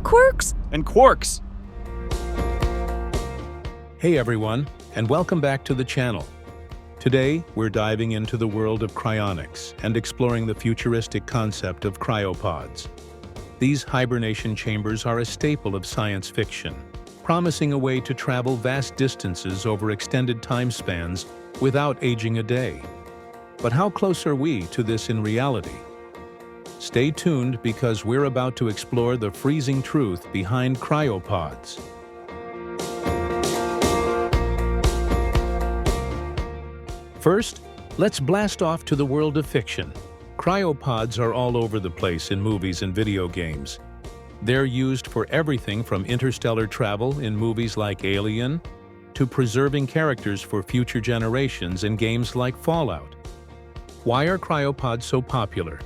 Quirks and Quarks. Hey everyone, and welcome back to the channel. Today, we're diving into the world of cryonics and exploring the futuristic concept of cryopods. These hibernation chambers are a staple of science fiction, promising a way to travel vast distances over extended time spans without aging a day. But how close are we to this in reality? Stay tuned because we're about to explore the freezing truth behind cryopods. First, let's blast off to the world of fiction. Cryopods are all over the place in movies and video games. They're used for everything from interstellar travel in movies like Alien to preserving characters for future generations in games like Fallout. Why are cryopods so popular?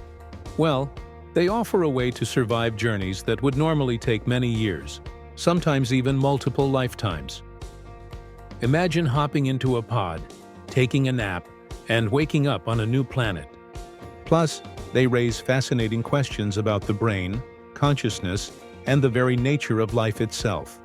Well, they offer a way to survive journeys that would normally take many years, sometimes even multiple lifetimes. Imagine hopping into a pod, taking a nap, and waking up on a new planet. Plus, they raise fascinating questions about the brain, consciousness, and the very nature of life itself.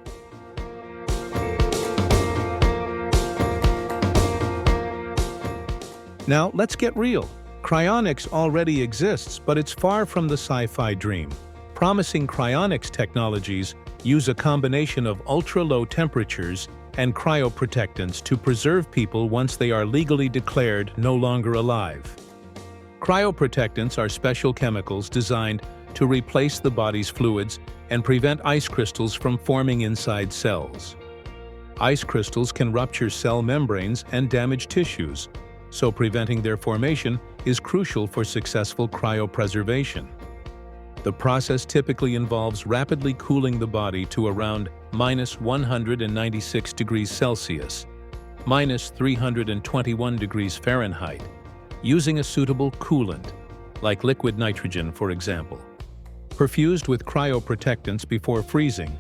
Now, let's get real. Cryonics already exists, but it's far from the sci-fi dream. Promising cryonics technologies use a combination of ultra-low temperatures and cryoprotectants to preserve people once they are legally declared no longer alive. Cryoprotectants are special chemicals designed to replace the body's fluids and prevent ice crystals from forming inside cells. Ice crystals can rupture cell membranes and damage tissues, so preventing their formation is crucial for successful cryopreservation. The process typically involves rapidly cooling the body to around -196 degrees Celsius, -321 degrees Fahrenheit, using a suitable coolant, like liquid nitrogen, for example. Perfused with cryoprotectants before freezing,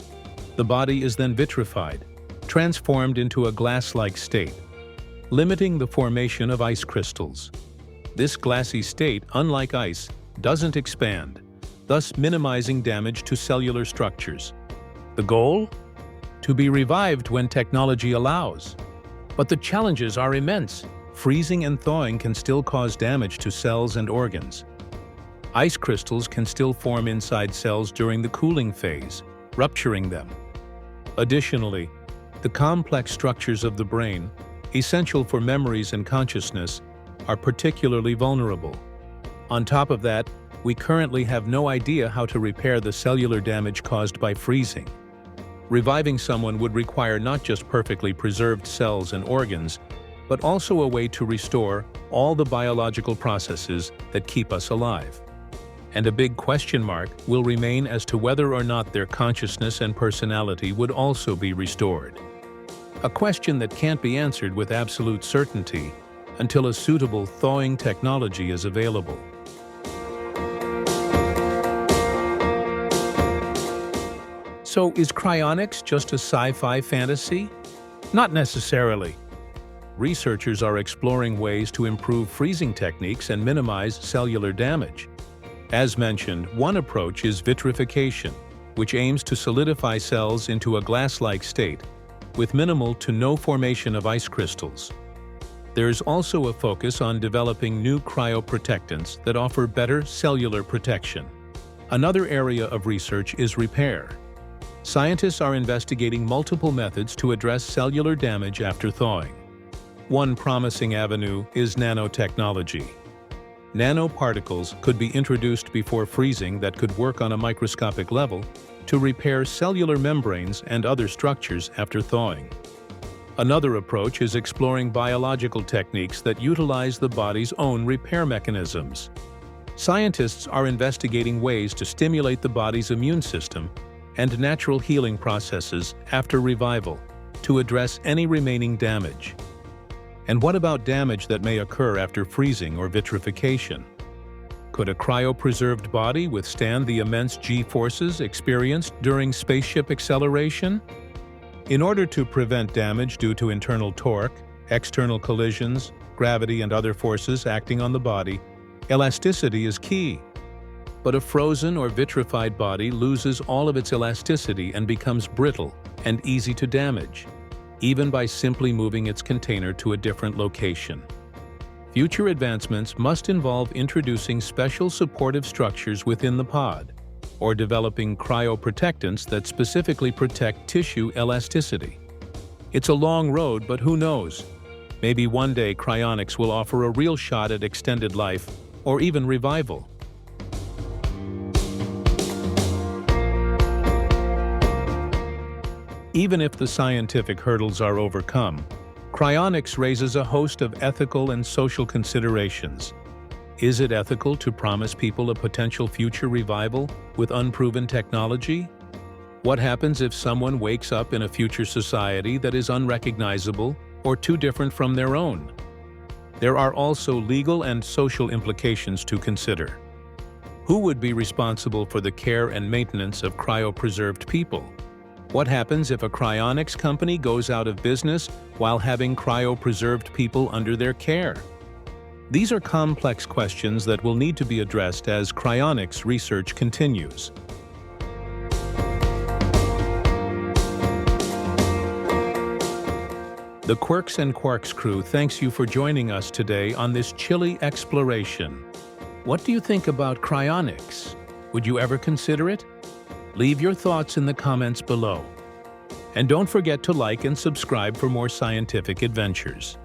the body is then vitrified, transformed into a glass-like state, limiting the formation of ice crystals. This glassy state, unlike ice, doesn't expand, thus minimizing damage to cellular structures. The goal? To be revived when technology allows. But the challenges are immense. Freezing and thawing can still cause damage to cells and organs. Ice crystals can still form inside cells during the cooling phase, rupturing them. Additionally, the complex structures of the brain, essential for memories and consciousness, are particularly vulnerable. On top of that, we currently have no idea how to repair the cellular damage caused by freezing. Reviving someone would require not just perfectly preserved cells and organs, but also a way to restore all the biological processes that keep us alive. And a big question mark will remain as to whether or not their consciousness and personality would also be restored. A question that can't be answered with absolute certainty until a suitable thawing technology is available. So, is cryonics just a sci-fi fantasy? Not necessarily. Researchers are exploring ways to improve freezing techniques and minimize cellular damage. As mentioned, one approach is vitrification, which aims to solidify cells into a glass-like state, with minimal to no formation of ice crystals. There's also a focus on developing new cryoprotectants that offer better cellular protection. Another area of research is repair. Scientists are investigating multiple methods to address cellular damage after thawing. One promising avenue is nanotechnology. Nanoparticles could be introduced before freezing that could work on a microscopic level to repair cellular membranes and other structures after thawing. Another approach is exploring biological techniques that utilize the body's own repair mechanisms. Scientists are investigating ways to stimulate the body's immune system and natural healing processes after revival to address any remaining damage. And what about damage that may occur after freezing or vitrification? Could a cryopreserved body withstand the immense G-forces experienced during spaceship acceleration? In order to prevent damage due to internal torque, external collisions, gravity, and other forces acting on the body, elasticity is key. But a frozen or vitrified body loses all of its elasticity and becomes brittle and easy to damage, even by simply moving its container to a different location. Future advancements must involve introducing special supportive structures within the pod, or developing cryoprotectants that specifically protect tissue elasticity. It's a long road, but who knows? Maybe one day cryonics will offer a real shot at extended life, or even revival. Even if the scientific hurdles are overcome, cryonics raises a host of ethical and social considerations. Is it ethical to promise people a potential future revival with unproven technology? What happens if someone wakes up in a future society that is unrecognizable or too different from their own? There are also legal and social implications to consider. Who would be responsible for the care and maintenance of cryopreserved people? What happens if a cryonics company goes out of business while having cryopreserved people under their care? These are complex questions that will need to be addressed as cryonics research continues. The Quirks and Quarks crew thanks you for joining us today on this chilly exploration. What do you think about cryonics? Would you ever consider it? Leave your thoughts in the comments below. And don't forget to like and subscribe for more scientific adventures.